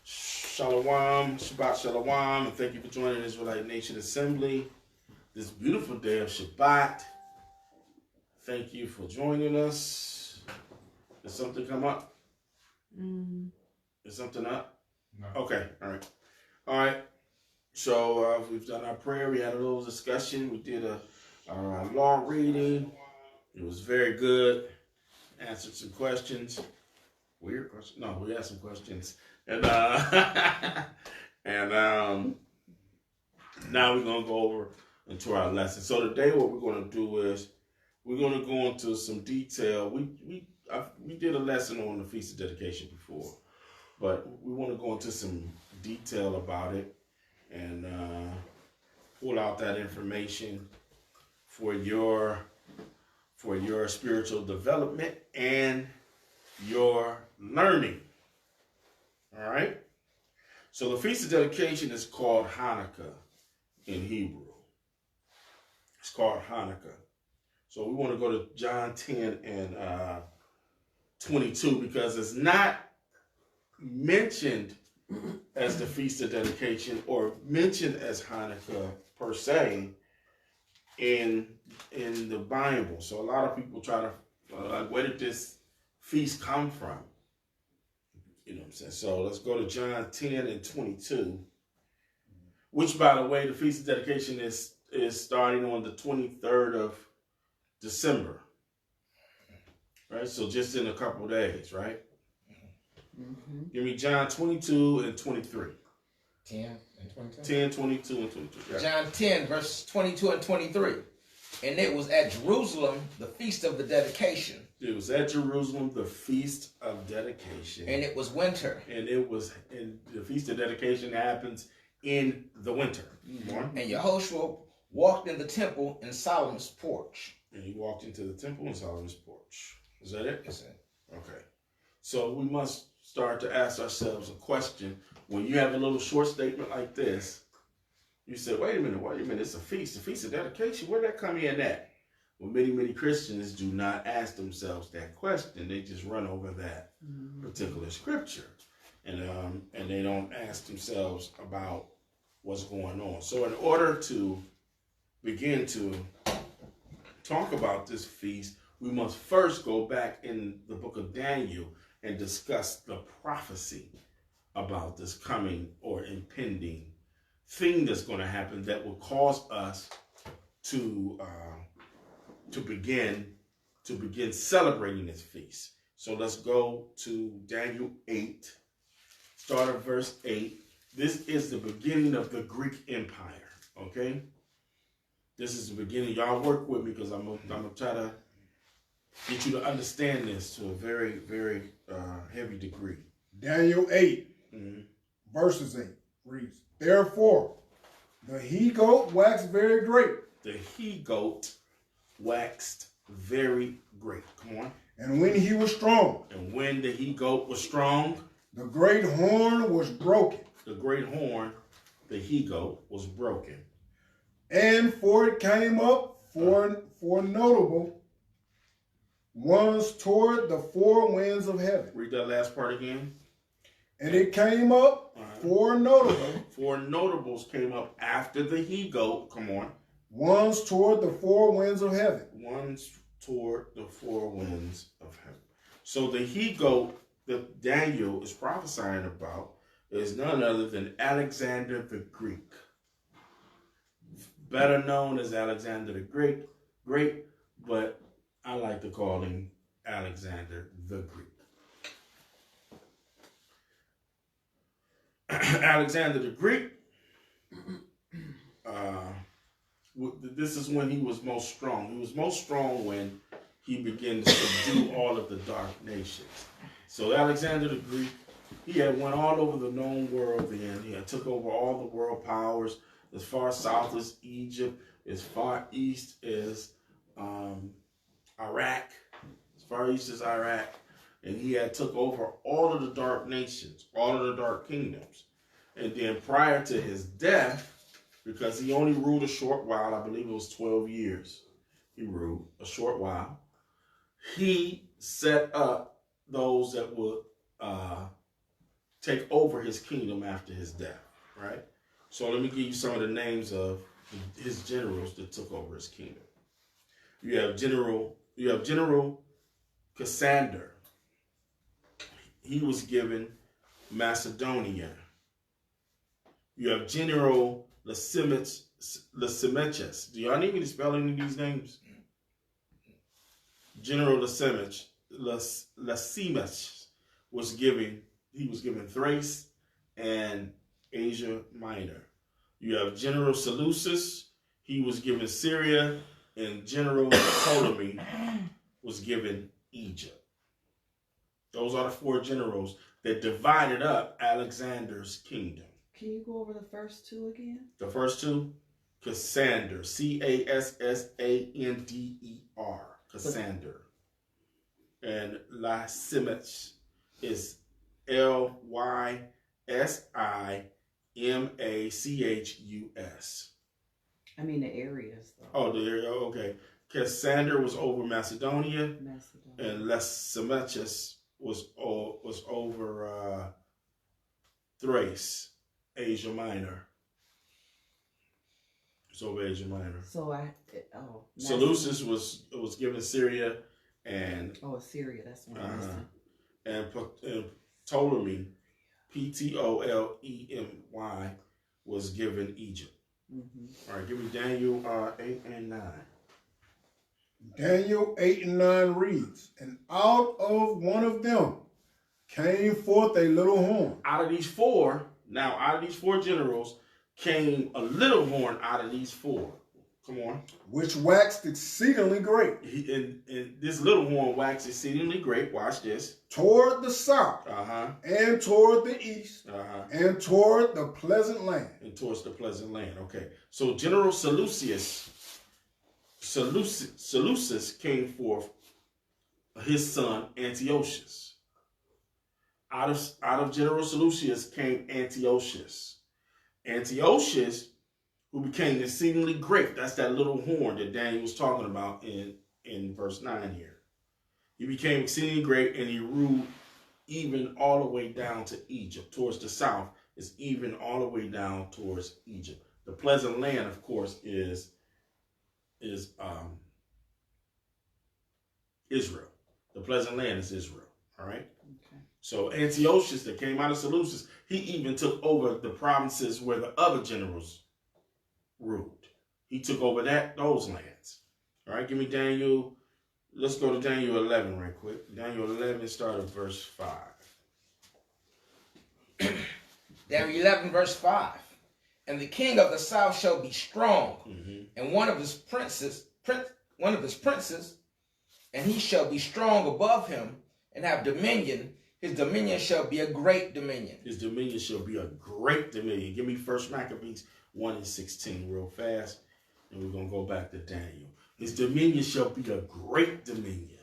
Shalom, Shabbat Shalom, and thank you for joining Israelite Nation Assembly this beautiful day of Shabbat. Thank you for joining us. Did something come up? Is something up? No. Okay, all right. So we've done our prayer. We had a little discussion. We did a law reading. It was very good. Answered some questions. Weird questions. No, we had some questions. And now we're gonna go over into our lesson. So today, what we're gonna do is we're gonna go into some detail. We did a lesson on the Feast of Dedication before, but we want to go into some detail about it and pull out that information for your spiritual development and your learning. All right. So the Feast of Dedication is called Hanukkah in Hebrew. It's called Hanukkah. So we want to go to John 10 and 22 because it's not mentioned as the Feast of Dedication or mentioned as Hanukkah per se in the Bible. So a lot of people try to where did this feast come from? You know what I'm saying? So let's go to John 10 and 22, which, by the way, the Feast of Dedication is starting on the 23rd of December. Right? So just in a couple days, right? Mm-hmm. Give me John 22 and 23. 10 and 22? 10, 22, and 23. Yeah. John 10, verse 22 and 23. And it was at Jerusalem, the Feast of the Dedication. It was at Jerusalem, the Feast of Dedication. And it was winter. And the Feast of Dedication happens in the winter. Mm-hmm. And Yehoshua walked in the temple in Solomon's porch. And he walked into the temple in Solomon's porch. Is that it? That's it. Okay. So we must start to ask ourselves a question. When you have a little short statement like this, you say, wait a minute, it's a feast. The Feast of Dedication, where'd that come in at? Well, many Christians do not ask themselves that question. They just run over that particular scripture. And they don't ask themselves about what's going on. So in order to begin to talk about this feast, we must first go back in the book of Daniel and discuss the prophecy about this coming or impending thing that's going to happen that will cause us to begin celebrating this feast. So let's go to Daniel 8, start at verse 8. This is the beginning of the Greek Empire, okay? This is the beginning. Y'all work with me because I'm gonna try to get you to understand this to a very, very heavy degree. Daniel 8, verses 8 reads, Therefore, the he-goat waxed very great. The he-goat waxed very great. Come on. And when he was strong. And when the he-goat was strong. The great horn was broken. The great horn, the he-goat, was broken. And for it came up for notable ones toward the four winds of heaven. Read that last part again. And it came up for notable. Four notables came up after the he-goat. Come on. Ones toward the four winds of heaven. Ones toward the four winds of heaven. So the he-goat that Daniel is prophesying about is none other than Alexander the Greek. Better known as Alexander the Great, but I like to call him Alexander the Greek. Alexander the Greek, this is when he was most strong. He was most strong when he began to subdue all of the dark nations. So Alexander the Greek, he had went all over the known world then. He had took over all the world powers as far south as Egypt, as far east as Iraq, as far east as Iraq. And he had took over all of the dark nations, all of the dark kingdoms. And then prior to his death, because he only ruled a short while, I believe it was 12 years he ruled, a short while, he set up those that would take over his kingdom after his death, right? So let me give you some of the names of his generals that took over his kingdom. You have General CASSANDER. He was given Macedonia. You have General LYSIMACHUS. Do y'all need me to spell any of these names? General LYSIMACHUS was given Thrace and Asia Minor. You have General Seleucus. He was given Syria, and General PTOLEMY was given Egypt. Those are the 4 generals that divided up Alexander's kingdom. Can you go over the first 2 again? The first 2, CASSANDER, CASSANDER, CASSANDER. And LYSIMACHUS is LYSIMACHUS. I mean the areas though. Oh, the area, okay. CASSANDER was over Macedonia, and LYSIMACHUS was over Thrace, Asia Minor. It's over Asia Minor. So Seleucus was given Syria, and Syria. That's one. And Ptolemy, PTOLEMY, was given Egypt. All right, give me Daniel 8 and 9. Daniel 8 and 9 reads, and out of one of them came forth a little horn. Out of these 4 generals came a little horn out of these 4. Come on. Which waxed exceedingly great. And this little horn waxed exceedingly great. Watch this. Toward the south, and toward the east, and toward the pleasant land. And towards the pleasant land. Okay. So General Seleucus came forth, his son Antiochus. Out of General Seleucus came Antiochus. Antiochus, who became exceedingly great. That's that little horn that Daniel was talking about in verse 9 here. He became exceedingly great, and he ruled even all the way down to Egypt. Towards the south is even all the way down towards Egypt. The pleasant land, of course, is Israel. The pleasant land is Israel. All right. Okay. So Antiochus, that came out of Seleucus, he even took over the provinces where the other generals ruled. He took over those lands. All right. Give me Daniel. Let's go to Daniel 11 right quick. Daniel 11, start at verse 5. Daniel 11, verse 5. And the king of the south shall be strong, and one of his princes, and he shall be strong above him, and have dominion. His dominion shall be a great dominion. His dominion shall be a great dominion. Give me 1 Maccabees 1 and 16 real fast, and we're going to go back to Daniel. His dominion shall be a great dominion.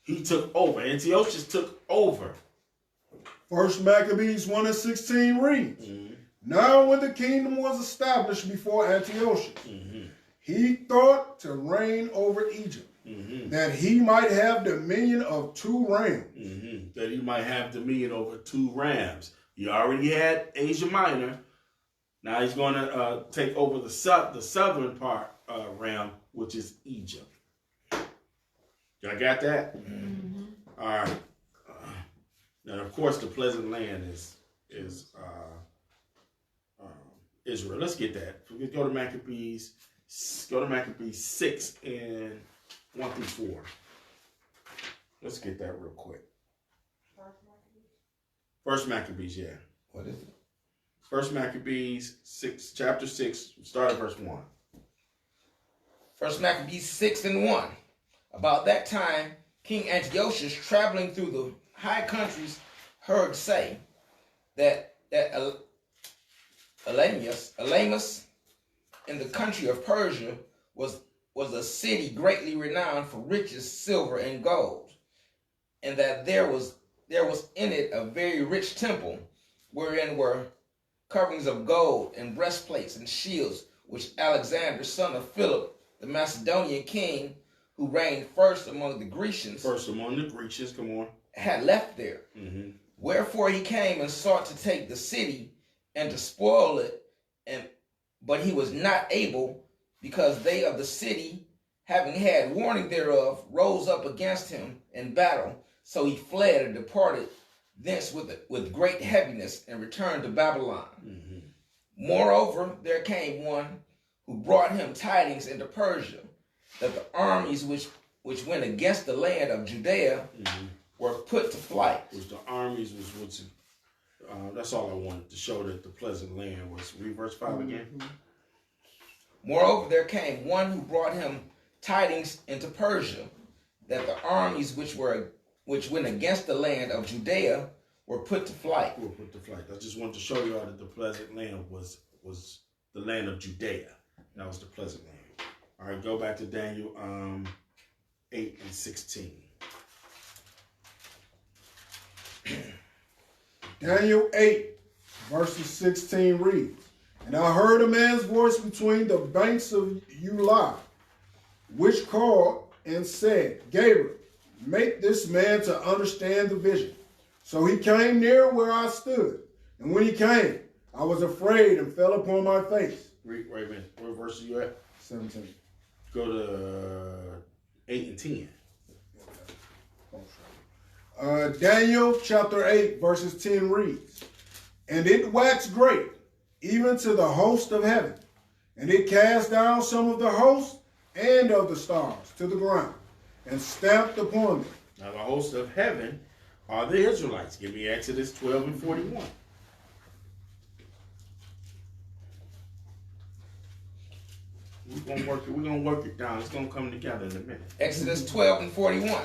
He took over. Antiochus took over. 1 Maccabees 1 and 16 reads, Now when the kingdom was established before Antiochus, he thought to reign over Egypt, that he might have dominion of 2 rams. That he might have dominion over 2 rams. He already had Asia Minor. Now he's going to take over the southern part ram, which is Egypt. Y'all got that? All right. And of course, the pleasant land is Israel. Let's get that. We go to Maccabees. Go to Maccabees 6 and 1 through 4. Let's get that real quick. First Maccabees, yeah. What is it? First Maccabees 6, chapter 6, start at verse 1. First Maccabees 6 and 1. About that time, King Antiochus, traveling through the high countries, heard say that Elamus in the country of Persia was a city greatly renowned for riches, silver, and gold, and that there was in it a very rich temple, wherein were coverings of gold and breastplates and shields, which Alexander, son of Philip, the Macedonian king, who reigned first among the Grecians, First among the Grecians, come on. had left there. Wherefore he came and sought to take the city and to spoil it, but he was not able, because they of the city, having had warning thereof, rose up against him in battle. So he fled and departed thence with great heaviness, and returned to Babylon. Moreover, there came one who brought him tidings into Persia, that the armies which went against the land of Judea were put to flight. Which the armies was that's all I wanted to show, that the pleasant land was. Read verse 5 again. Moreover, there came one who brought him tidings into Persia, that the armies which went against the land of Judea were put to flight. Were put to flight. I just wanted to show you all that the pleasant land was the land of Judea. That was the pleasant land. All right, go back to Daniel 8 and 16. Daniel 8, verses 16 reads, And I heard a man's voice between the banks of Ulai, which called and said, Gabriel, make this man to understand the vision. So he came near where I stood. And when he came, I was afraid and fell upon my face. Wait a minute. What verse are you at? 17. Go to 8 and 10. Daniel chapter 8, verses 10 reads, And it waxed great, even to the host of heaven, and it cast down some of the host and of the stars to the ground, and stamped upon them. Now the host of heaven are the Israelites. Give me Exodus 12 and 41. We're gonna work it down. It's gonna come together in a minute. Exodus 12 and 41.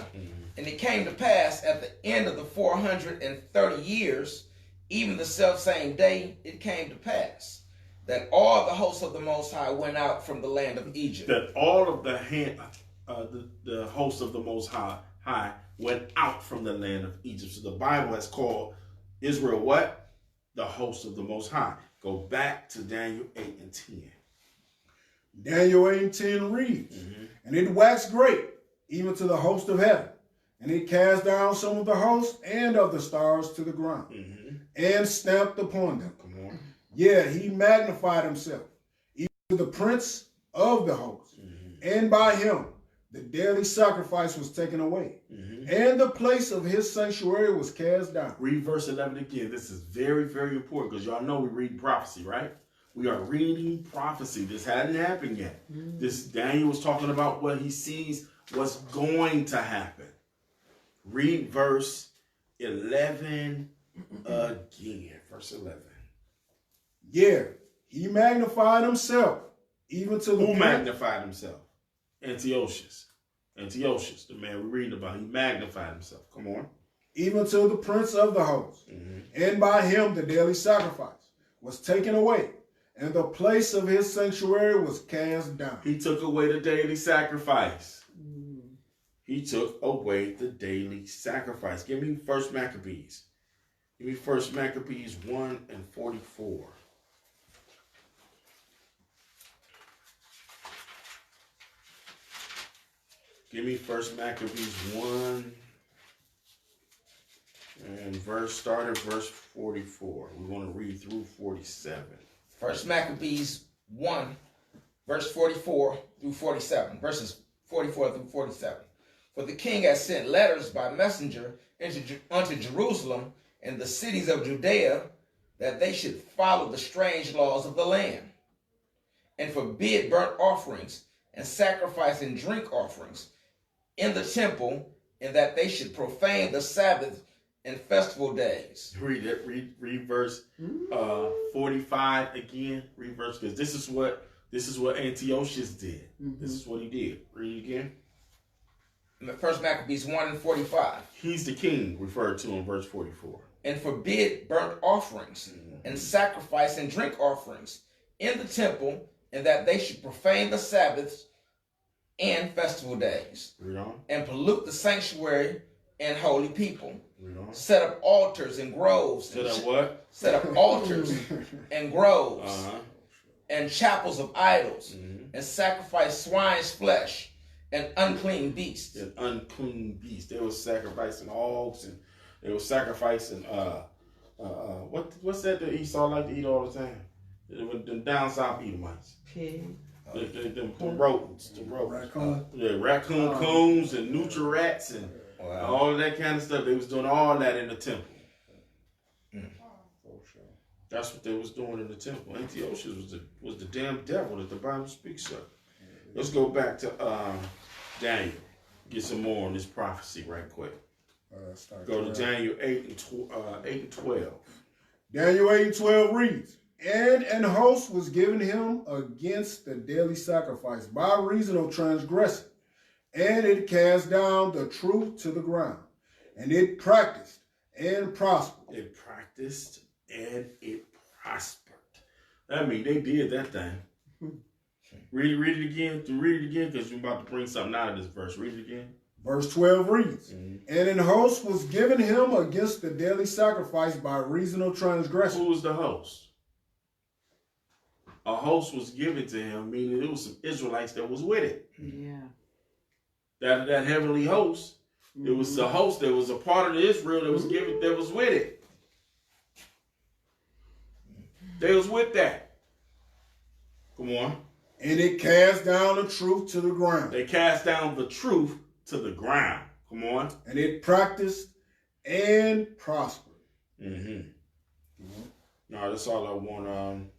And it came to pass at the end of the 430 years, even the selfsame day, it came to pass that all the hosts of the Most High went out from the land of Egypt. That all of the hosts of the Most High went out from the land of Egypt. So the Bible has called Israel what? The host of the Most High. Go back to Daniel 8 and 10. Daniel 8 and 10 reads, And it waxed great, even to the host of heaven, and it cast down some of the host and of the stars to the ground, and stamped upon them. Come on. Yeah, he magnified himself, even to the prince of the host. And by him the daily sacrifice was taken away, and the place of his sanctuary was cast down. Read verse 11 again. This is very, very important, because y'all know we read prophecy, right? We are reading prophecy. This hadn't happened yet. This Daniel was talking about what he sees was going to happen. Read verse 11 again. Verse 11. Yeah, he magnified himself, even to the Who magnified himself? Antiochus. Antiochus, the man we're reading about. He magnified himself. Come on. even to the prince of the host. And by him the daily sacrifice was taken away, and the place of his sanctuary was cast down. He took away the daily sacrifice. He took away the daily sacrifice. Give me 1 Maccabees. Give me 1 Maccabees 1 and 44. Give me 1 Maccabees 1 and start at verse 44. We want to read through 47. 1 Maccabees 1, verse 44 through 47. Verses 44 through 47. For the king has sent letters by messenger unto Jerusalem and the cities of Judea, that they should follow the strange laws of the land, and forbid burnt offerings and sacrifice and drink offerings in the temple, and that they should profane the Sabbath and festival days. Read it. Read verse 45 again. Read verse, because this is what Antiochus did. This is what he did. Read again. 1 Maccabees 1 and 45. He's the king referred to in verse 44. And forbid burnt offerings and sacrifice and drink offerings in the temple, and that they should profane the Sabbaths and festival days. Read on. And pollute the sanctuary and holy people. Read on. Set up altars and groves. Set up what? Set up altars and groves and chapels of idols, and sacrifice swine's flesh and unclean beasts. An unclean beast. They were sacrificing hogs and They were sacrificing what's that Esau like to eat all the time? The down south Edomites. Pig. The rodents. Raccoon. Raccoon coons and nutria rats and Wow. all of that kind of stuff. They was doing all that in the temple. That's what they was doing in the temple. Antiochus was the damn devil that the Bible speaks of. Let's go back to Daniel. Get some more on this prophecy right quick. Go to Daniel 8 and 12. Daniel 8 and 12 reads, "And an host was given him against the daily sacrifice by reason of transgression, and it cast down the truth to the ground, and it practiced and prospered." It practiced and it prospered. That means they did that thing. Read it again. Read it again, because you're about to bring something out of this verse. Read it again. Verse 12 reads, "And an host was given him against the daily sacrifice by reason of transgression." Who was the host? A host was given to him, meaning it was some Israelites that was with it. Yeah. That heavenly host, it was a host that was a part of Israel that was given, that was with it. They was with that. Come on. "And it cast down the truth to the ground." They cast down the truth to the ground. Come on. "And it practiced and prospered." No, that's all I want.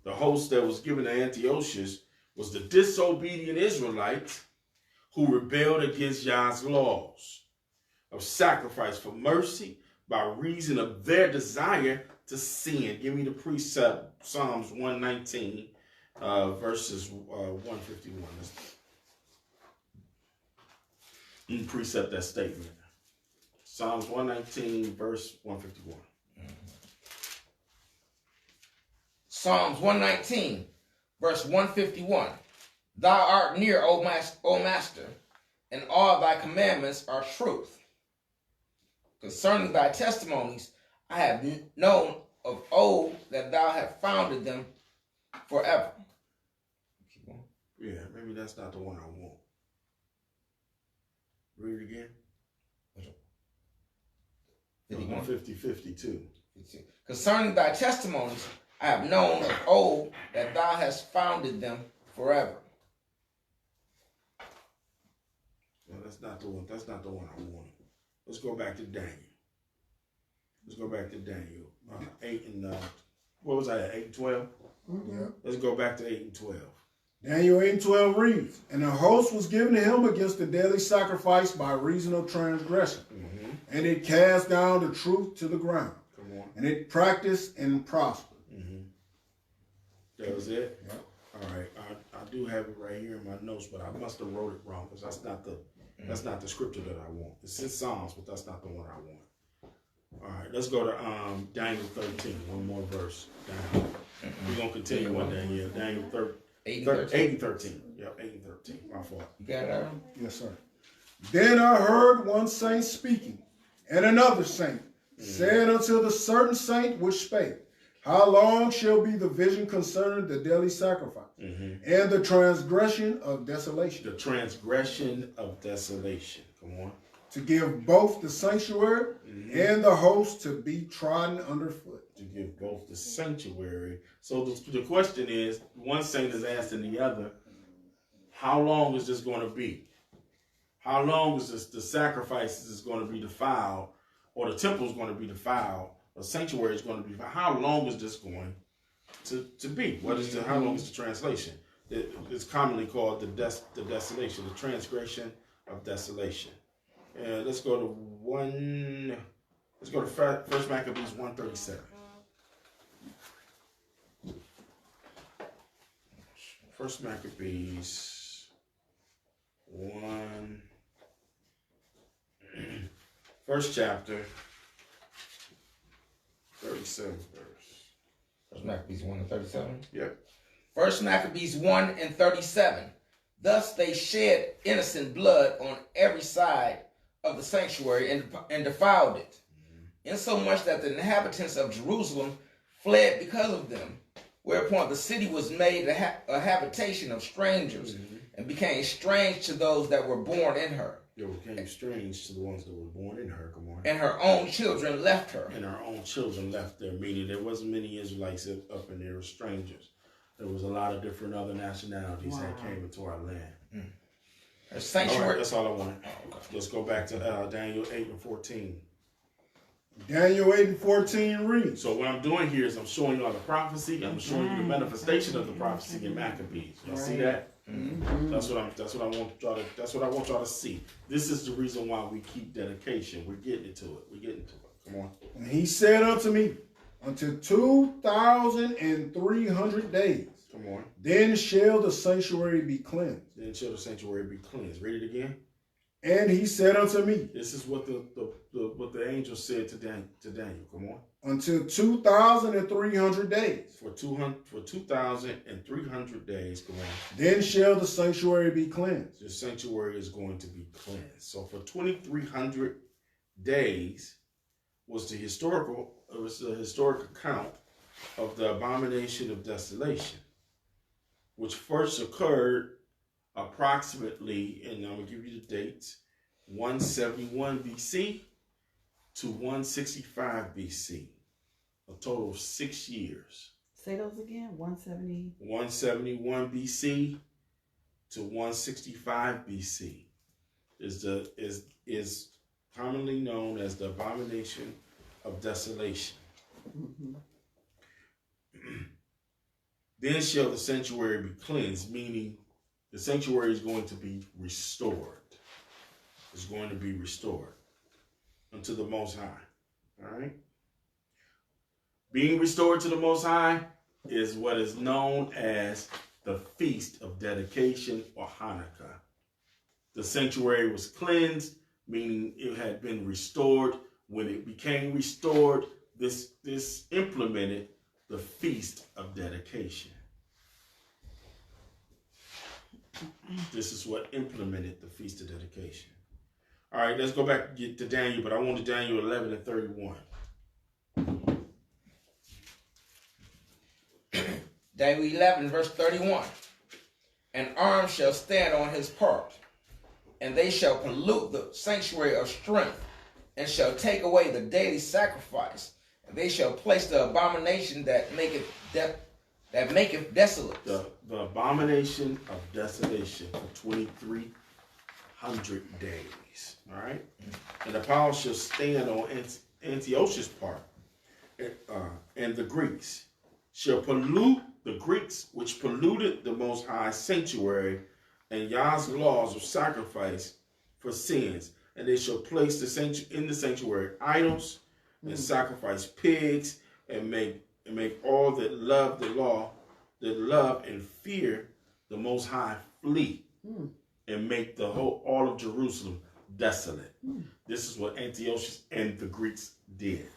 The host that was given to Antiochus was the disobedient Israelites who rebelled against Yah's laws of sacrifice for mercy by reason of their desire to sin. Give me the precept, Psalms 119, verses 151. You can precept that statement. Psalms 119, verse 151. Psalms 119, verse 151. "Thou art near, O Master, and all thy commandments are truth. Concerning thy testimonies, I have known of old that thou hast founded them forever." Yeah, maybe that's not the one I want. Read it again. 51. 50-52. "Concerning thy testimonies, I have known of old that thou hast founded them forever." No, that's not the one. That's not the one I wanted. Let's go back to Daniel. Let's go back to Daniel 8 and what was I at? 8 and 12. Yeah. Let's go back to 8 and 12. Daniel 8 and 12 reads, "And a host was given to him against the daily sacrifice by reason of transgression, and it cast down the truth to the ground, Come on. and it practiced and prospered." That was it. Yeah. All right. I do have it right here in my notes, but I must have wrote it wrong because that's not the scripture that I want. It's in Psalms, but that's not the one I want. All right. Let's go to Daniel 13. One more verse. We're gonna continue on Daniel. Daniel 13. 8 and 13. Yep, 8 and 13. My fault. You got it, Aaron? Yes, sir. "Then I heard one saint speaking, and another saint said unto the certain saint which spake, How long shall be the vision concerning the daily sacrifice and the transgression of desolation?" The transgression of desolation. Come on. "To give both the sanctuary and the host to be trodden underfoot." To give both the sanctuary. So the question is, one saint is asking the other, how long is this going to be? How long is the sacrifices is going to be defiled, or the temple is going to be defiled, or sanctuary is going to be defiled? How long is this going to be? How long is the translation? It's commonly called the desolation, the transgression of desolation. Let's go to First Maccabees 137. First Maccabees 1, first chapter, 37 verse. First Maccabees 1 and 37. Yep. First Maccabees 1 and 37. "Thus they shed innocent blood on every side of the sanctuary and defiled it, insomuch that the inhabitants of Jerusalem fled because of them. Whereupon the city was made a habitation of strangers and became strange to those that were born in her. It became strange to the ones that were born in her. Come on. And her own children left her. And her own children left there, meaning there wasn't many Israelites up in there, were strangers. There was a lot of different other nationalities that came into our land. Her sanctuary. All right, that's all I wanted. Oh, okay. Let's go back to Daniel 8 and 14. Daniel 8 and 14 reads. So what I'm doing here is I'm showing you all the prophecy. I'm showing you the manifestation of the prophecy in Maccabees. Y'all see that? Mm-hmm. That's what I want y'all to see. This is the reason why we keep dedication. We're getting into it. We're getting to it. Come on. And he said unto me, until 2,300 days, Come on. then shall the sanctuary be cleansed. Then shall the sanctuary be cleansed. Read it again. And he said unto me, This is what the angel said to Daniel. Come on. until 2,300 days, For 2,300 days. Come on. then shall the sanctuary be cleansed. The sanctuary is going to be cleansed. So for 2,300 days was the historic account of the abomination of desolation, which first occurred approximately, and I'm going to give you the dates, 171 BC to 165 BC, a total of 6 years. Say those again. 170. 171 BC to 165 BC is commonly known as the abomination of desolation. Mm-hmm. Then shall the sanctuary be cleansed, meaning the sanctuary is going to be restored. It's going to be restored unto the Most High. All right? Being restored to the Most High is what is known as the Feast of Dedication or Hanukkah. The sanctuary was cleansed, meaning it had been restored. When it became restored, this implemented the Feast of Dedication. This is what implemented the Feast of Dedication. All right, let's go back to Daniel, but I want to Daniel 11 and 31. Daniel 11, verse 31. An arm shall stand on his part, and they shall pollute the sanctuary of strength, and shall take away the daily sacrifice, and they shall place the abomination that maketh desolate. The abomination of desolation for 2,300 days. All right? And the power shall stand on Antiochus' part, and the Greeks shall pollute the Greeks, which polluted the Most High sanctuary and Yah's laws of sacrifice for sins. And they shall place in the sanctuary idols and sacrifice pigs and make all that love the law, that love and fear the Most High flee, and make all of Jerusalem desolate. This is what Antiochus and the Greeks did.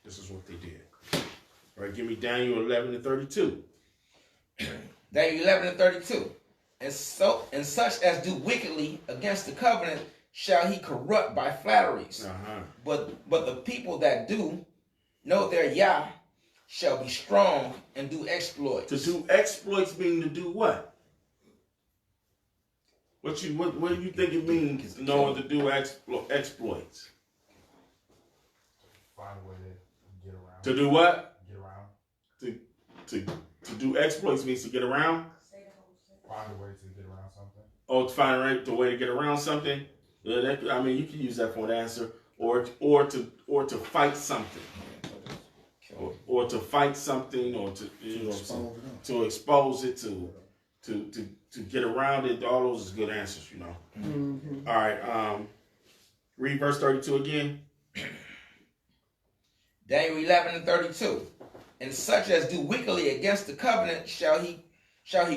This is what they did. All right, give me Daniel 11 and 32. Daniel 11 and 32. And such as do wickedly against the covenant shall he corrupt by flatteries. But the people that do know their Yah shall be strong and do exploits. To do exploits mean to do what? What do you think it means knowing to do exploits? Find a way to get around. To do what? Get around. To do exploits means to get around. Find a way to get around something. Oh, to find the way to get around something. You can use that for an answer, or to fight something, or to fight something, or to expose it, to get around it. All those is good answers, you know. Mm-hmm. All right, read verse 32 again. Daniel 11 and 32. And such as do wickedly against the covenant shall he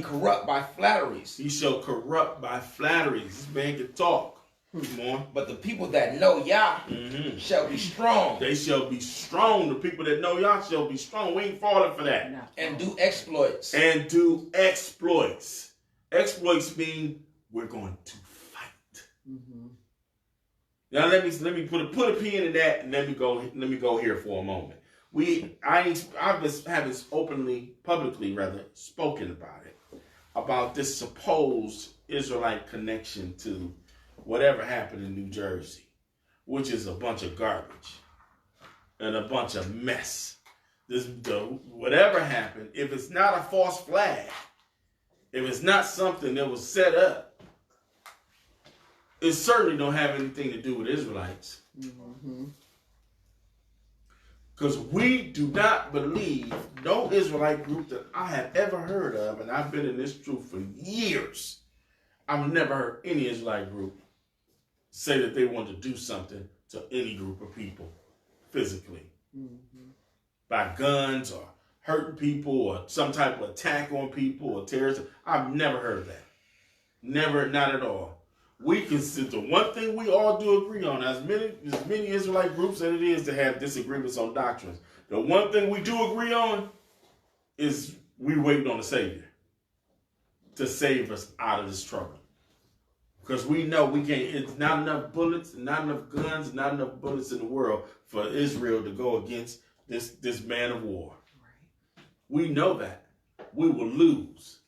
corrupt by flatteries. He shall corrupt by flatteries. This man can talk. Come on. But the people that know Yah shall be strong. They shall be strong. The people that know Yah shall be strong. We ain't falling for that. No. And do exploits. And do exploits. Exploits mean we're going to fight. Mm-hmm. Now let me put a pin in that, and let me go here for a moment. I've publicly spoken about it, about this supposed Israelite connection to whatever happened in New Jersey, which is a bunch of garbage and a bunch of mess. Whatever happened, if it's not a false flag, if it's not something that was set up, it certainly don't have anything to do with Israelites. Because we do not believe, no Israelite group that I have ever heard of, and I've been in this truth for years, I've never heard any Israelite group say that they want to do something to any group of people physically. By guns or hurting people or some type of attack on people or terrorism. I've never heard that. Never, not at all. We consider the one thing we all do agree on, as many Israelite groups as it is to have disagreements on doctrines. The one thing we do agree on is we waiting on the Savior to save us out of this trouble. Because we know we can't, it's not enough bullets, not enough guns, not enough bullets in the world for Israel to go against this man of war. Right. We know that. We will lose.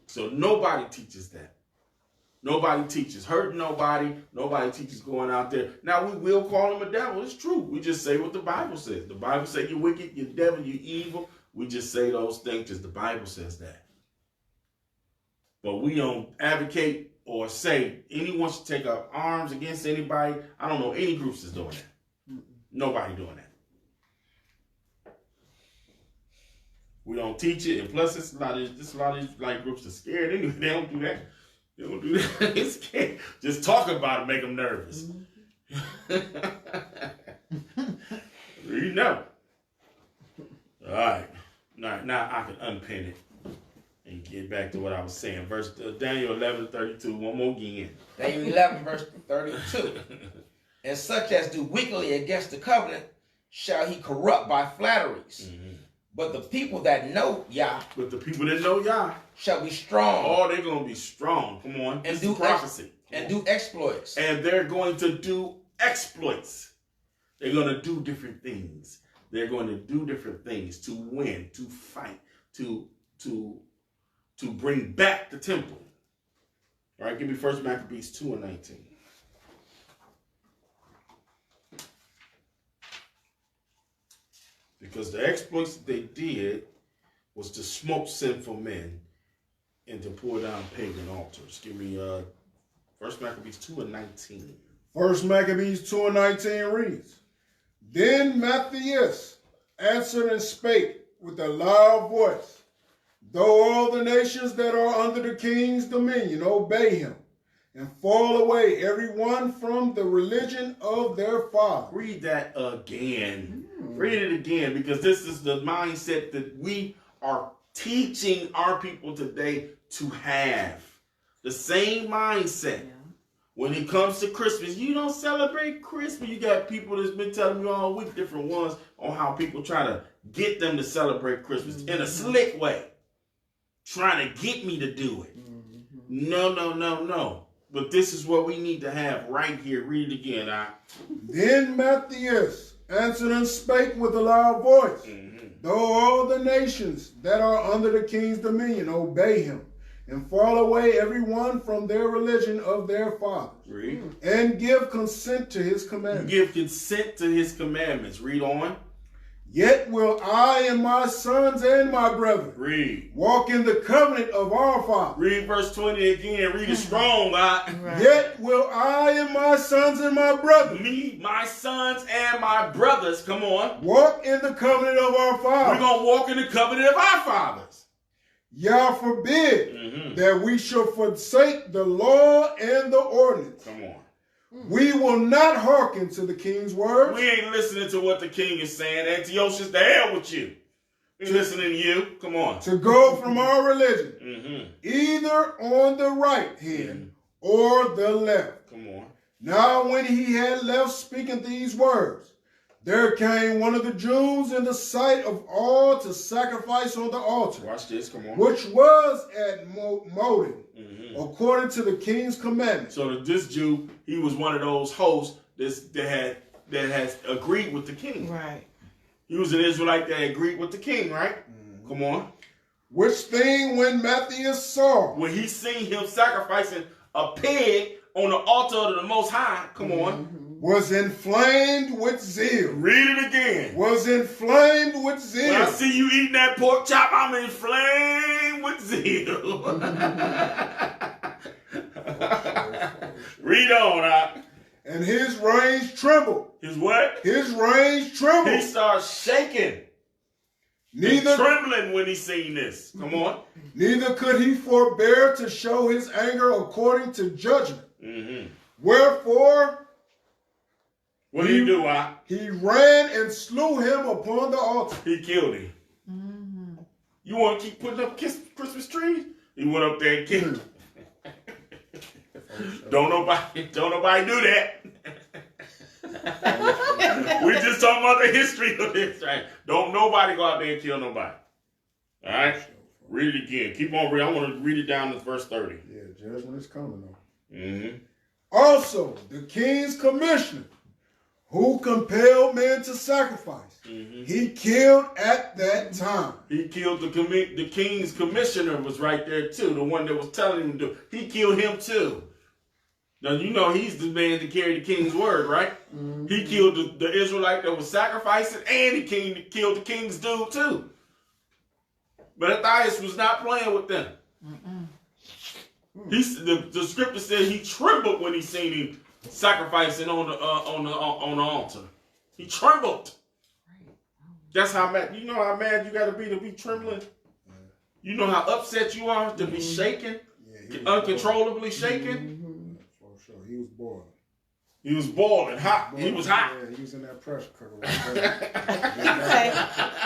So nobody teaches that. Nobody teaches hurting nobody. Nobody teaches going out there. Now, we will call him a devil. It's true. We just say what the Bible says. The Bible says you're wicked, you're devil, you're evil. We just say those things because the Bible says that. But we don't advocate or say anyone should take up arms against anybody. I don't know any groups that's doing that. Nobody doing that. We don't teach it. And plus, there's a lot of these like groups are scared anyway. They don't do that. They don't do that. They're scared. Just talk about it make them nervous. You know. All right. Now I can unpin it and get back to what I was saying. Daniel 11:32. One more again. Daniel 11, verse 32. And such as do wickedly against the covenant shall he corrupt by flatteries. But the people that know Yah shall be strong. Oh, they're going to be strong. Come on. And do prophecy. Do exploits. And they're going to do exploits. They're going to do different things. They're going to do different things to win, to fight, to bring back the temple. All right, give me 1 Maccabees 2:19. Because the exploits that they did was to smoke sinful men and to pour down pagan altars. Give me 1 Maccabees 2:19. 1 Maccabees 2:19 reads, Then Matthias answered and spake with a loud voice, Though all the nations that are under the king's dominion obey him, and fall away every one from the religion of their father. Read that again. Read it again, because this is the mindset that we are teaching our people today to have. The same mindset. Yeah. When it comes to Christmas, you don't celebrate Christmas. You got people that's been telling me all week, different ones, on how people try to get them to celebrate Christmas in a slick way. Trying to get me to do it. No. But this is what we need to have right here. Read it again. Then Matthias answered and spake with a loud voice. Though all the nations that are under the king's dominion obey him, and fall away every one from their religion of their fathers. Read. And give consent to his commandments. You give consent to his commandments. Read on. Yet will I and my sons and my brethren walk in the covenant of our Father. Read verse 20 again. Read it strong. Right. Yet will I and my sons and my brethren. Me, my sons, and my brothers. Come on. Walk in the covenant of our Father. We're going to walk in the covenant of our fathers. Yah forbid that we shall forsake the law and the ordinance. Come on. We will not hearken to the king's words. We ain't listening to what the king is saying. Antiochus, the hell with you. We ain't listening to you. Come on. To go from our religion, either on the right hand or the left. Come on. Now when he had left speaking these words, there came one of the Jews in the sight of all to sacrifice on the altar. Watch this, come on. Which was at Modin, according to the king's commandment. So this Jew, he was one of those hosts that has agreed with the king. Right. He was an Israelite that agreed with the king, right? Come on. Which thing when Matthias saw. When he seen him sacrificing a pig on the altar of the Most High. Come on. Was inflamed with zeal. Read it again. Was inflamed with zeal. When I see you eating that pork chop, I'm inflamed with zeal. Read on. And his reins trembled. His what? His reins trembled. He starts shaking. Neither Trembling when he seen this. Come on. Neither could he forbear to show his anger according to judgment. Mm-hmm. Wherefore, What did he do? he ran and slew him upon the altar. He killed him. You want to keep putting up Christmas trees? He went up there and killed him. Don't nobody do that. We just talking about the history of this, right? Don't nobody go out there and kill nobody. All right? Read it again. Keep on reading. I want to read it down to verse 30. Yeah, judgment is coming though. Mm-hmm. Also, the king's commissioner, who compelled men to sacrifice, he killed at that time. He killed the king's commissioner was right there too, the one that was telling him to do. He killed him too. Now, you know he's the man to carry the king's word, right? He killed the Israelite that was sacrificing, and he killed the king's dude too. But Matthias was not playing with them. The scripture said he trembled when he seen him sacrificing on the altar. He trembled. That's how mad. You know how mad you got to be trembling. You know how upset you are to be shaken, uncontrollably shaken. For sure, he was boiling. He was boiling hot. He was hot. Yeah, he was in that pressure cooker right there.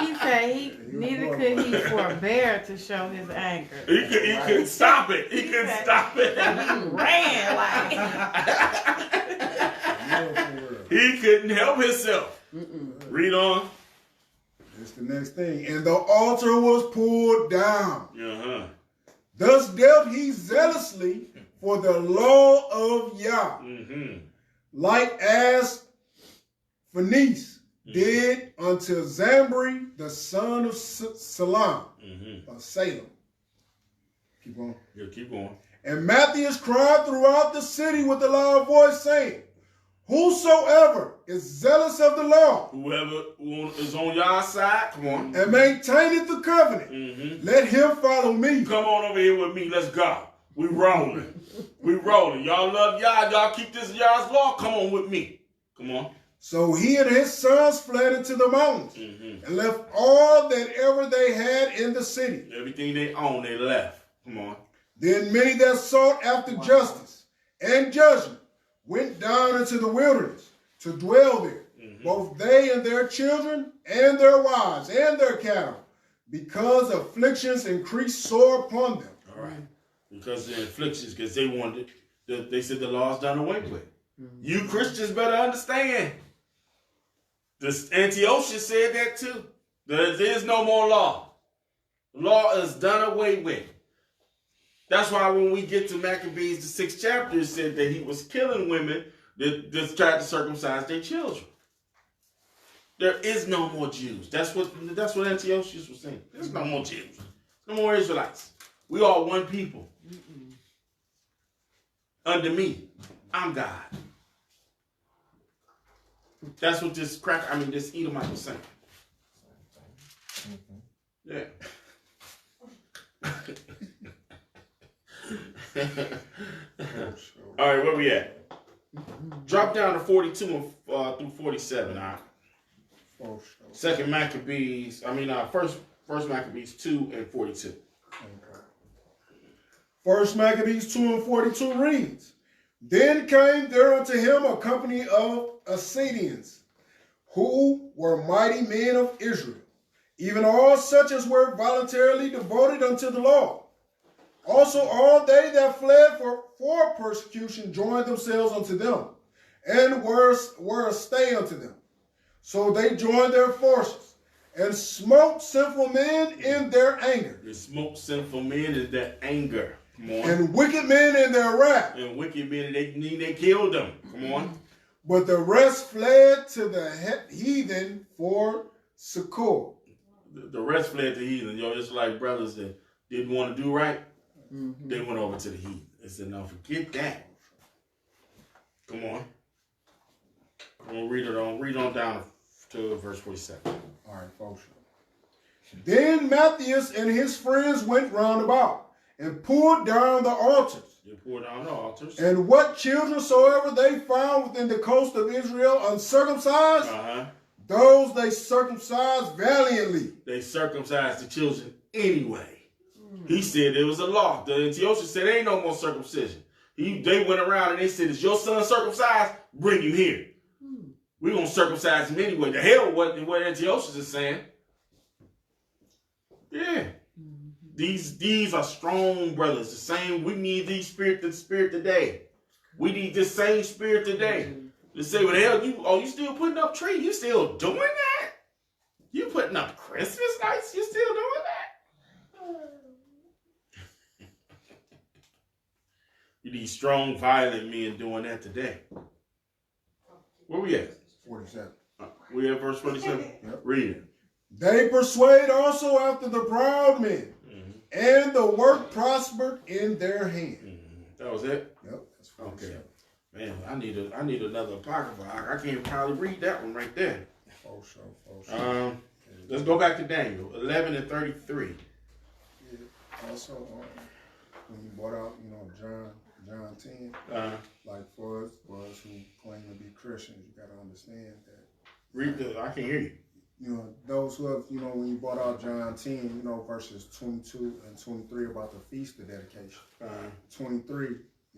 He said neither could he forbear to show his anger. He couldn't stop it. He couldn't stop it. He ran like. He couldn't help himself. Read on. It's the next thing. And the altar was pulled down. Uh-huh. Thus dealt he zealously for the law of Yah, like as Phoenice did unto Zambri, the son of Salem. Keep on. Yeah, keep going. And Matthias cried throughout the city with a loud voice, saying, whosoever is zealous of the law, Whoever is on your side, come on. and maintaineth the covenant, let him follow me. Come on over here with me. Let's go. We rolling. We rolling. Y'all love Yah. Y'all keep this Yah's law. Come on with me. Come on. So he and his sons fled into the mountains and left all that ever they had in the city. Everything they own, they left. Come on. Then many that sought after justice and judgment went down into the wilderness to dwell there, both they and their children and their wives and their cattle, because afflictions increased sore upon them. All right. Because the afflictions, because they wanted, they said the law's done away with. You Christians better understand. This Antiochus said that too. There is no more law. Law is done away with. That's why when we get to Maccabees, the 6th chapter, it said that he was killing women that just tried to circumcise their children. There is no more Jews. That's what Antiochus was saying. There's no more Jews. No more Israelites. We are one people. Under me, I'm God. That's what this this Edomite was saying. Yeah. All right, where we at? Drop down to 42 through 47. All right. Second Maccabees. First Maccabees 2 and 42. First Maccabees 2 and 42 reads, Then came there unto him a company of Assyrians, who were mighty men of Israel, even all such as were voluntarily devoted unto the law. Also all they that fled for persecution joined themselves unto them, and were a stay unto them. So they joined their forces, and smote sinful men in their anger. They smote sinful men in their anger. Come on. And wicked men in their wrath. And wicked men, they killed them. Come on. But the rest fled to the heathen for succor. The rest fled to heathen. It's like brothers that didn't want to do right. They went over to the heathen. It said, now forget that. Come on. I'm going to read on down to verse 47. All right, folks. Then Matthias and his friends went round about and pulled down the altars. They pulled down the altars. And what children soever they found within the coast of Israel uncircumcised, those they circumcised valiantly. They circumcised the children anyway. He said there was a law. The Antiochus said there ain't no more circumcision. They went around and they said, is your son circumcised? Bring him here. We're going to circumcise him anyway. The hell what Antiochus is saying. Yeah. These are strong brothers. The same, we need the spirit today. We need this same spirit today. To say, well, the hell, you still putting up trees? You still doing that? You putting up Christmas lights? You still doing that? You need strong, violent men doing that today. Where we at? 47. We at verse 47? Yep. Read it. They persuade also after the proud men, and the work prospered in their hand. That was it? Yep. That's 47. Okay. Man, I need another apocrypha. I can't probably read that one right there. For sure. Let's go back to Daniel 11 and 33. Yeah. Also, when you brought out, John 10, like for us who claim to be Christians, you got to understand that. I can't hear you. Those who have, when you brought out John 10, verses 22 and 23 about the feast of dedication. 23,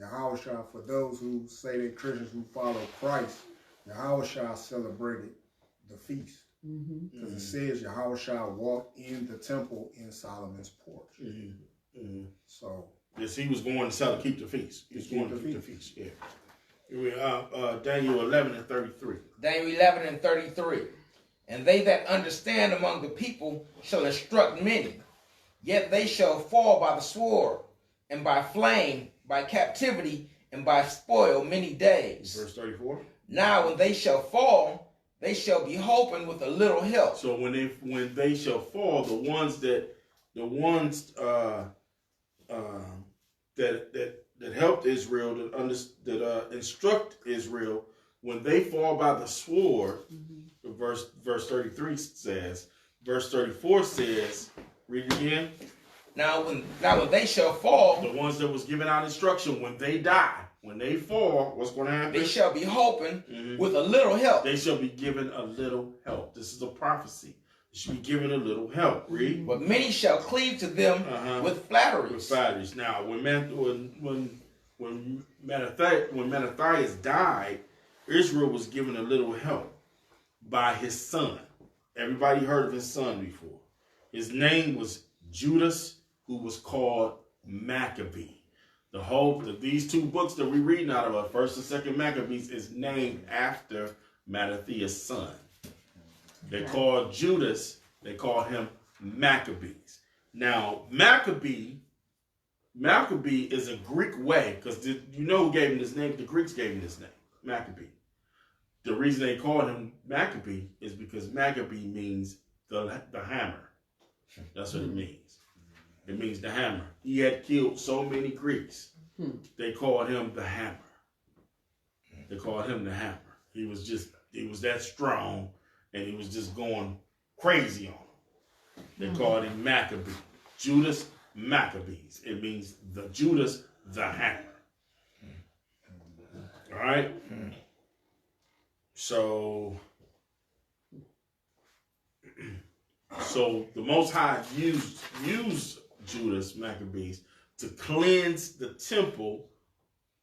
Yahushua, for those who say they're Christians who follow Christ, Yahushua celebrated the feast. Because it says Yahushua walked in the temple in Solomon's porch. So. Yes, he was going to keep the feast. He was going to keep the feast. Yeah. Daniel 11 and 33. Daniel 11 and 33. And they that understand among the people shall instruct many, yet they shall fall by the sword, and by flame, by captivity, and by spoil many days. Verse 34. Now when they shall fall, they shall be hoping with a little help. So when they shall fall, the ones that helped Israel, that instruct Israel, when they fall by the sword, verse 33 says, verse 34 says, read it again. Now when they shall fall, the ones that was giving out instruction, when they die, when they fall, what's going to happen? They shall be hoping with a little help. They shall be given a little help. This is a prophecy. They should be given a little help. Read. But many shall cleave to them with flatteries. With flatteries. Now, when Mattathias died, Israel was given a little help by his son. Everybody heard of his son before. His name was Judas, who was called Maccabee. These two books that we're reading out of, First and Second Maccabees, is named after Mattathias' son. They called Judas, they called him Maccabees. Now, Maccabee is a Greek way, because you know who gave him this name? The Greeks gave him this name, Maccabee. The reason they called him Maccabee is because Maccabee means the hammer. That's what it means. It means the hammer. He had killed so many Greeks. They called him the hammer. They called him the hammer. He was that strong, and he was just going crazy on them. They called him Maccabee. Judas Maccabees. It means the Judas, the hammer. All right? So the Most High used Judas Maccabees to cleanse the temple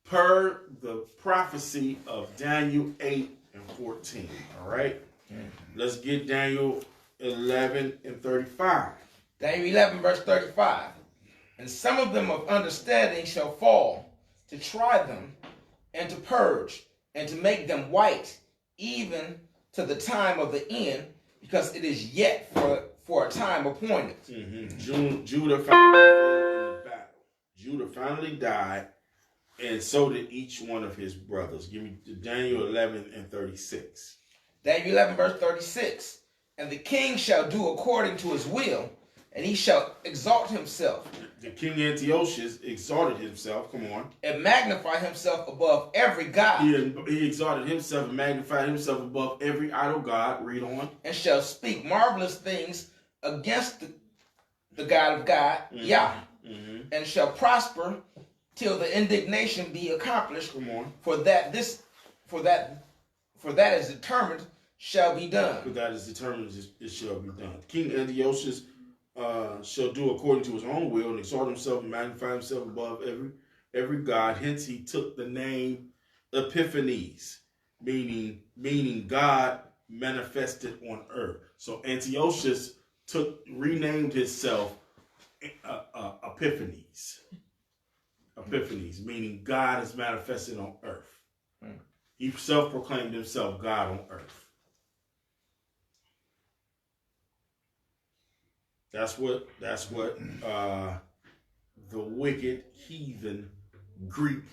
per the prophecy of Daniel 8 and 14. All right? Let's get Daniel 11 and 35. Daniel 11 verse 35. And some of them of understanding shall fall, to try them, and to purge, and to make them white, even to the time of the end, because it is yet for a time appointed. Judah finally fell in the battle. Judah finally died, and so did each one of his brothers. Give me Daniel 11 and 36. Daniel 11 verse 36. And the king shall do according to his will, and he shall exalt himself. The king Antiochus exalted himself. Come on. And magnify himself above every god. He exalted himself and magnified himself above every idol god. Read on. And shall speak marvelous things against the God of God, Yah. And shall prosper till the indignation be accomplished. Come on. For that is determined shall be done. For that is determined it shall be done. King Antiochus shall do according to his own will and exalt himself and magnify himself above every god. Hence he took the name Epiphanes, meaning God manifested on earth. So Antiochus renamed himself Epiphanes. Epiphanes, meaning God is manifested on earth. He self-proclaimed himself God on earth. That's what the wicked heathen Greek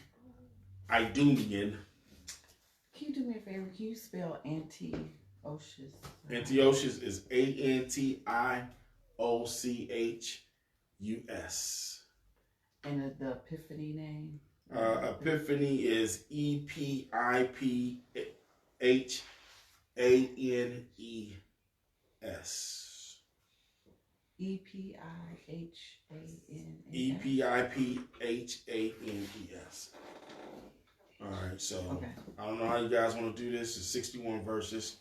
Idumean. Can you do me a favor? Can you spell Antiochus? Antiochus is Antiochus. And the Epiphany name? Epiphany is Epiphanes. Epiphanes. All right, so okay. I don't know how you guys want to do this. It's 61 verses.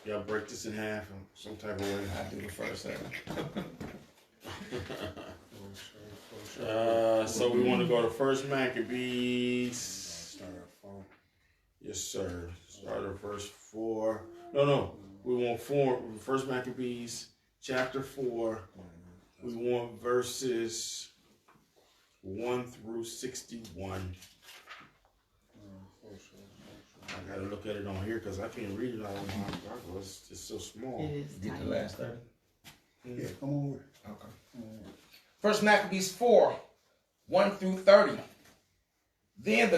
Y'all break this in half in some type of way. I do the first seven. So we want to go to First Maccabees. Start at 4. Yes, sir. Start at verse 4. No. We want First Maccabees chapter 4. We want verses 1 through 61. I gotta look at it on here because I can't read it out of my Bible. It's so small. It is Get the tiny. last 30. Yeah, come on with it. Okay. First Maccabees 4, 1 through 30. Then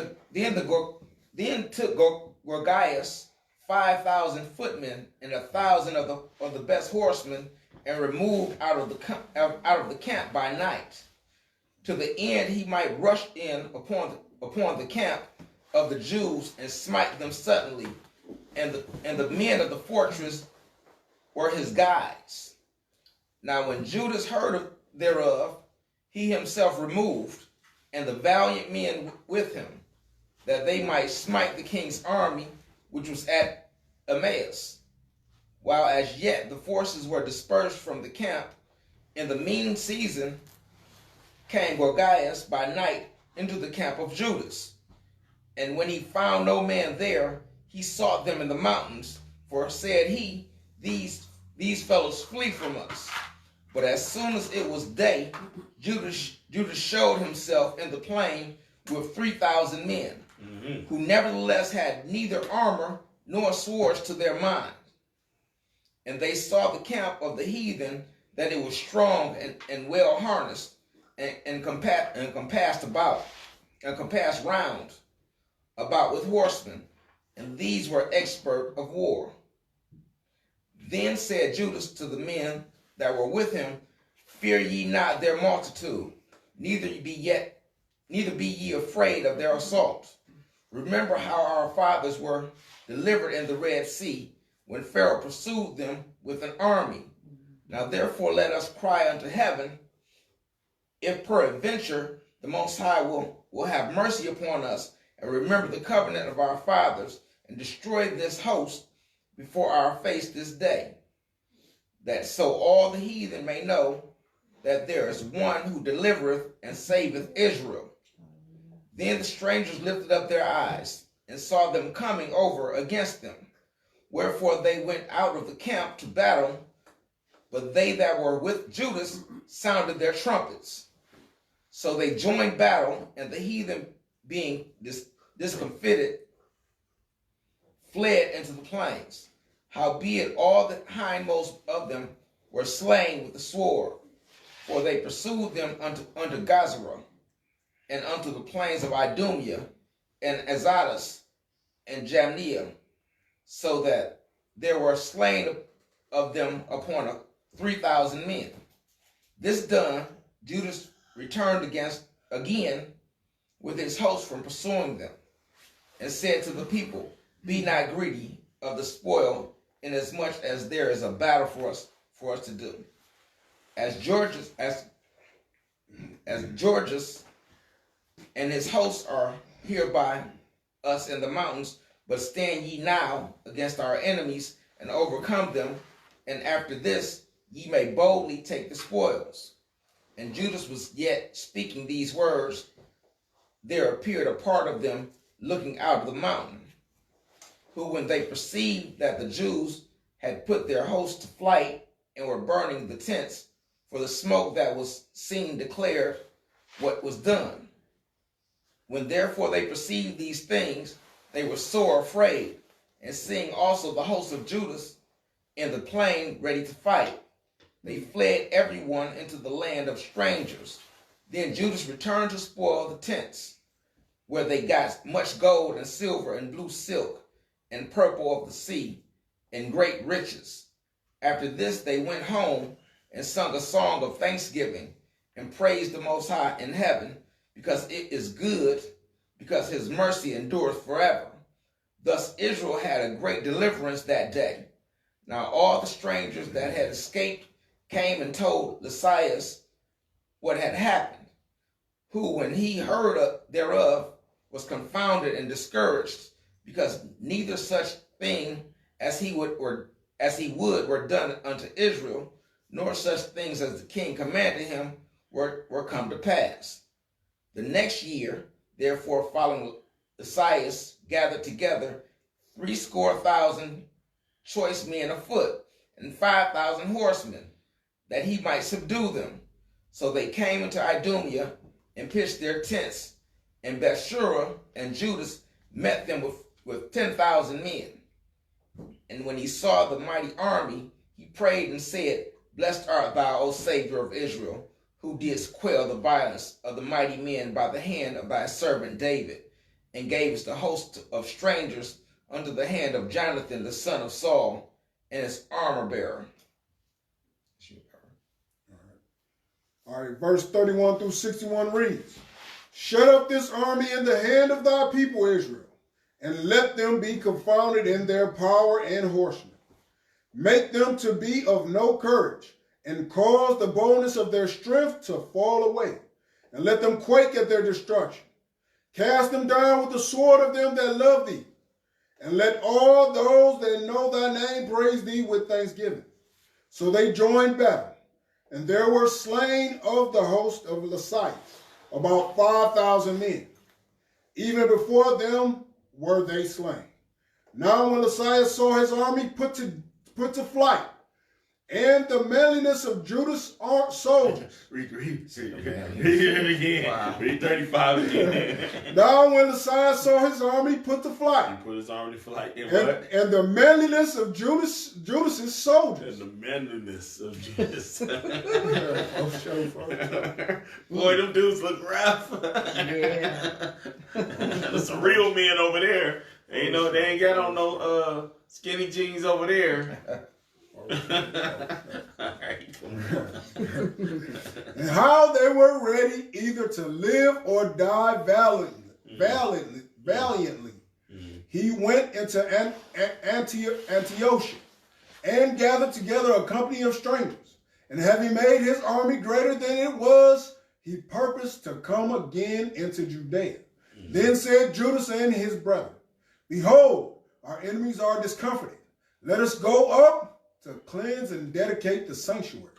took Gorgias 5,000 footmen and 1,000 of the best horsemen, and removed out of the camp by night, to the end he might rush in upon the camp of the Jews and smite them suddenly. And the men of the fortress were his guides. Now when Judas heard thereof, he himself removed, and the valiant men with him, that they might smite the king's army, which was at Emmaus, while as yet the forces were dispersed from the camp. In the mean season came Gorgias by night into the camp of Judas. And when he found no man there, he sought them in the mountains, for said he, these fellows flee from us. But as soon as it was day, Judas showed himself in the plain with 3,000 men, who nevertheless had neither armor nor swords to their mind. And they saw the camp of the heathen, that it was strong and well harnessed, and compassed round about with horsemen, and these were expert of war. Then said Judas to the men that were with him, fear ye not their multitude, neither be ye afraid of their assault. Remember how our fathers were delivered in the Red Sea, when Pharaoh pursued them with an army. Now therefore let us cry unto heaven, if peradventure the Most High will have mercy upon us, and remember the covenant of our fathers, and destroy this host before our face this day, that so all the heathen may know that there is one who delivereth and saveth Israel. Then the strangers lifted up their eyes, and saw them coming over against them. Wherefore they went out of the camp to battle, but they that were with Judas sounded their trumpets. So they joined battle, and the heathen, being discomfited, fled into the plains. Howbeit all the hindmost of them were slain with the sword, for they pursued them unto Gazara, and unto the plains of Idumea, and Azotus, and Jamnia, so that there were slain of them upon 3,000 men. This done, Judas returned again with his host from pursuing them, and said to the people, "Be not greedy of the spoil, inasmuch as there is a battle for us to do. As Georgius and his hosts are hereby us in the mountains, but stand ye now against our enemies and overcome them, and after this ye may boldly take the spoils." And Judas was yet speaking these words, there appeared a part of them looking out of the mountain, who, when they perceived that the Jews had put their host to flight and were burning the tents, for the smoke that was seen declared what was done. When therefore they perceived these things, they were sore afraid, and seeing also the host of Judas in the plain ready to fight, they fled every one into the land of strangers. Then Judas returned to spoil the tents, where they got much gold and silver and blue silk and purple of the sea and great riches. After this they went home and sung a song of thanksgiving and praised the Most High in heaven, because it is good, because his mercy endureth forever. Thus Israel had a great deliverance that day. Now all the strangers that had escaped came and told Lysias what had happened, who, when he heard thereof, was confounded and discouraged, because neither such thing as he would were done unto Israel, nor such things as the king commanded him were come to pass. The next year, therefore, following Lysias, gathered together 70,000 choice men afoot, and 5,000 horsemen, that he might subdue them. So they came into Idumea and pitched their tents, and Bethshura and Judas met them with 10,000 men. And when he saw the mighty army, he prayed and said, "Blessed art thou, O Savior of Israel, who didst quell the violence of the mighty men by the hand of thy servant David, and gavest the host of strangers unto the hand of Jonathan the son of Saul, and his armor bearer." All right, verse 31 through 61 reads, "Shut up this army in the hand of thy people Israel, and let them be confounded in their power and horsemen. Make them to be of no courage, and cause the boldness of their strength to fall away, and let them quake at their destruction. Cast them down with the sword of them that love thee, and let all those that know thy name praise thee with thanksgiving." So they joined battle, and there were slain of the host of Lysias about 5,000 men. Even before them were they slain. Now when Lysias saw his army put to flight, and the manliness of Judas' soldiers. Read it again. Wow. Read 35 again. Now when Lysias saw his army put to flight. He put his army to flight. And the manliness of Judas's soldiers. And the manliness of Judas. Boy, them dudes look rough. Yeah. There's some real men over there. They ain't got on no skinny jeans over there. And how they were ready either to live or die valiantly. He went into Antiochus and gathered together a company of strangers, and having made his army greater than it was, he purposed to come again into Judea. Then said Judas and his brethren, "Behold, our enemies are discomfited. Let us go up to cleanse and dedicate the sanctuary."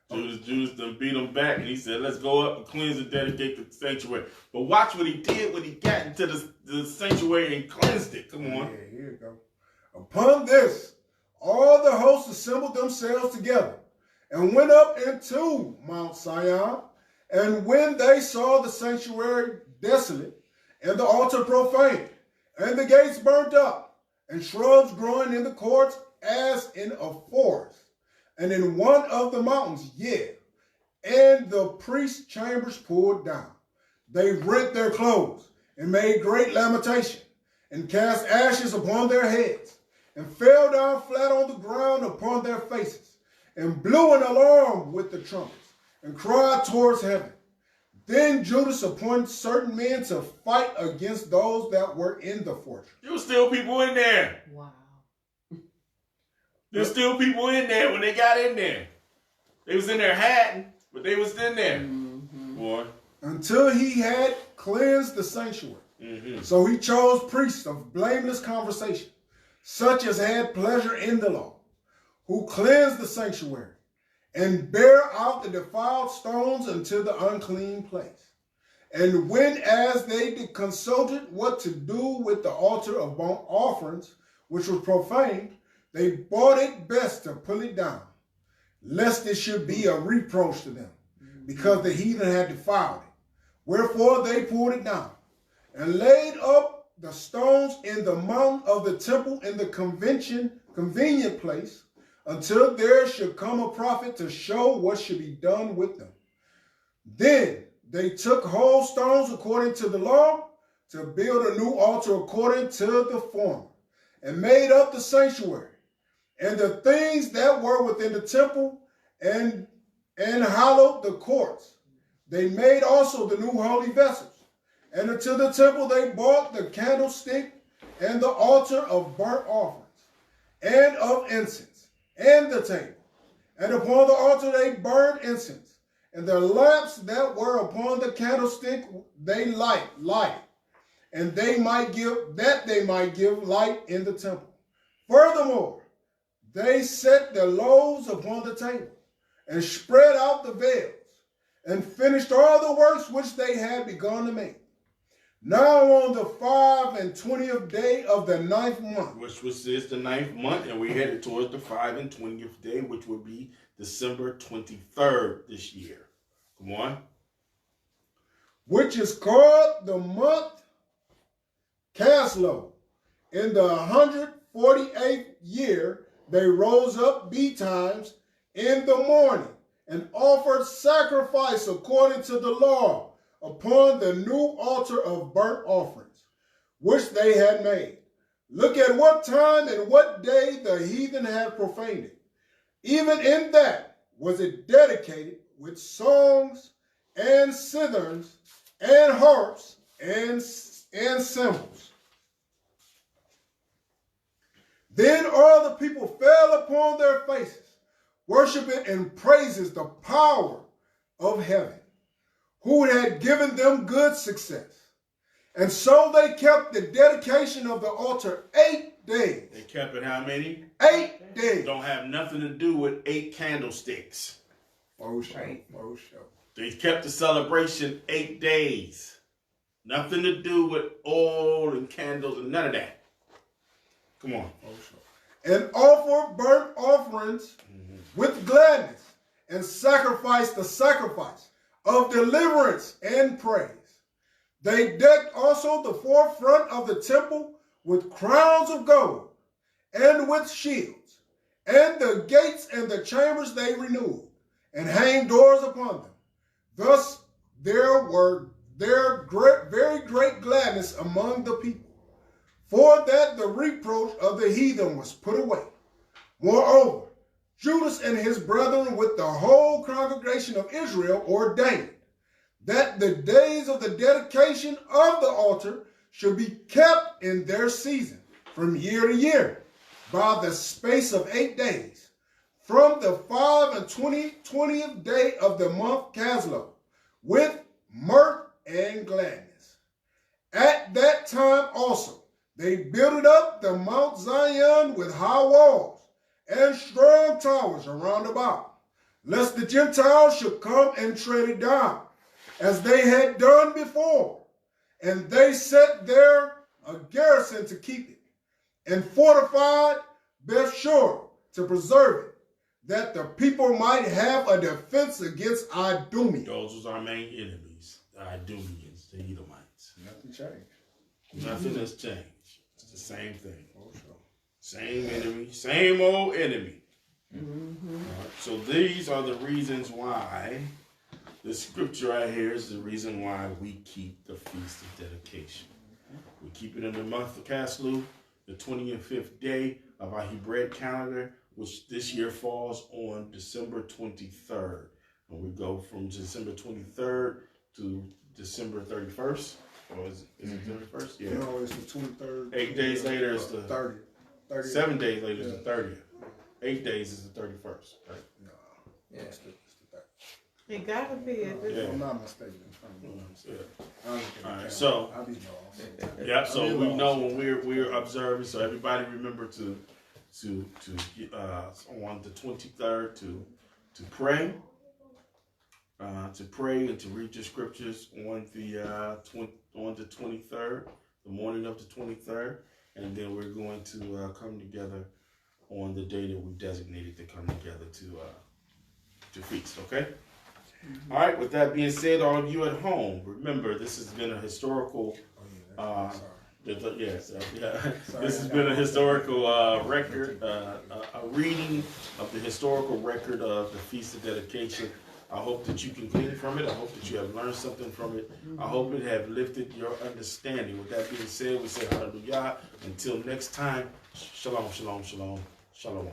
Judas done beat him back, and he said, "Let's go up and cleanse and dedicate the sanctuary." But watch what he did when he got into the sanctuary and cleansed it. Come on. Yeah, here you go. Upon this, all the hosts assembled themselves together and went up into Mount Sion. And when they saw the sanctuary desolate and the altar profaned, and the gates burnt up, and shrubs growing in the courts as in a forest, and in one of the mountains, and the priest's chambers pulled down, they rent their clothes and made great lamentation, and cast ashes upon their heads, and fell down flat on the ground upon their faces, and blew an alarm with the trumpets, and cried towards heaven. Then Judas appointed certain men to fight against those that were in the fortress. There were still people in there. Wow. There's still people in there when they got in there. They was in there hiding, but they was in there. Boy. Until he had cleansed the sanctuary. So he chose priests of blameless conversation, such as had pleasure in the law, who cleansed the sanctuary, and bear out the defiled stones unto the unclean place. And when as they consulted what to do with the altar of burnt offerings, which was profaned, they thought it best to pull it down, lest it should be a reproach to them, because the heathen had defiled it. Wherefore they pulled it down, and laid up the stones in the mount of the temple in the convenient place, until there should come a prophet to show what should be done with them. Then they took whole stones according to the law, to build a new altar according to the former, and made up the sanctuary, and the things that were within the temple, and hallowed the courts. They made also the new holy vessels. And into the temple they brought the candlestick and the altar of burnt offerings, and of incense, and the table. And upon the altar they burned incense, and the lamps that were upon the candlestick they lighted, and they might give light in the temple. Furthermore, they set the loaves upon the table, and spread out the veils, and finished all the works which they had begun to make. Now on the 25th day of the 9th month, Which is the 9th month, and we headed towards the 25th day, which would be December 23rd this year. Come on. which is called the month Caslow, in the 148th year, they rose up betimes in the morning, and offered sacrifice according to the law upon the new altar of burnt offerings, which they had made. Look at what time and what day the heathen had profaned it. Even in that was it dedicated with songs and citherns and harps and cymbals. Then all the people fell upon their faces, worshiping and praises the power of heaven, who had given them good success. And so they kept the dedication of the altar 8 days. They kept it how many? 8 days. Don't have nothing to do with 8 candlesticks. Oh, sure. Right. Oh, sure. They kept the celebration 8 days. Nothing to do with oil and candles and none of that. Come on. Oh, sure. And offer burnt offerings with gladness, and sacrifice the sacrifice of deliverance and praise. They decked also the forefront of the temple with crowns of gold, and with shields, and the gates and the chambers they renewed, and hanged doors upon them. Thus there were very great gladness among the people, for that the reproach of the heathen was put away. Moreover, Judas and his brethren with the whole congregation of Israel ordained that the days of the dedication of the altar should be kept in their season from year to year by the space of 8 days, from the 25th day of the month Caslow, with mirth and gladness. At that time also they built up the Mount Zion with high walls and strong towers around about, lest the Gentiles should come and tread it down, as they had done before. And they set there a garrison to keep it, and fortified Bethshur to preserve it, that the people might have a defense against Idumea. Those was our main enemies, the Idumeans, the Edomites. Nothing changed. Nothing has changed. It's the same thing. Same enemy, same old enemy. All right, so these are the reasons why the scripture right here is the reason why we keep the Feast of Dedication. We keep it in the month of Caslu, the 25th day of our Hebraic calendar, which this year falls on December 23rd. And we go from December 23rd to December 31st. Or is it 31st? Yeah. No, it's the 23rd. 8 days later is the 30th. 7 days later is the 30th. 8 days is the 31st. Right? No, Yeah. it's the 30th. It gotta be at this. Yeah. I'm not mistaken. Yeah. All Alright, so- I'll be lost. Yeah, so we know when we're observing, so everybody remember to on the 23rd to pray. To pray and to read your scriptures on the 23rd, the morning of the 23rd, and then we're going to come together on the day that we designated to come together to feast. Okay. All right. With that being said, all of you at home, remember this has been a historical. This has been a historical record, a reading of the historical record of the Feast of Dedication. I hope that you can glean from it. I hope that you have learned something from it. I hope it have lifted your understanding. With that being said, we say hallelujah. Until next time, shalom, shalom, shalom, shalom.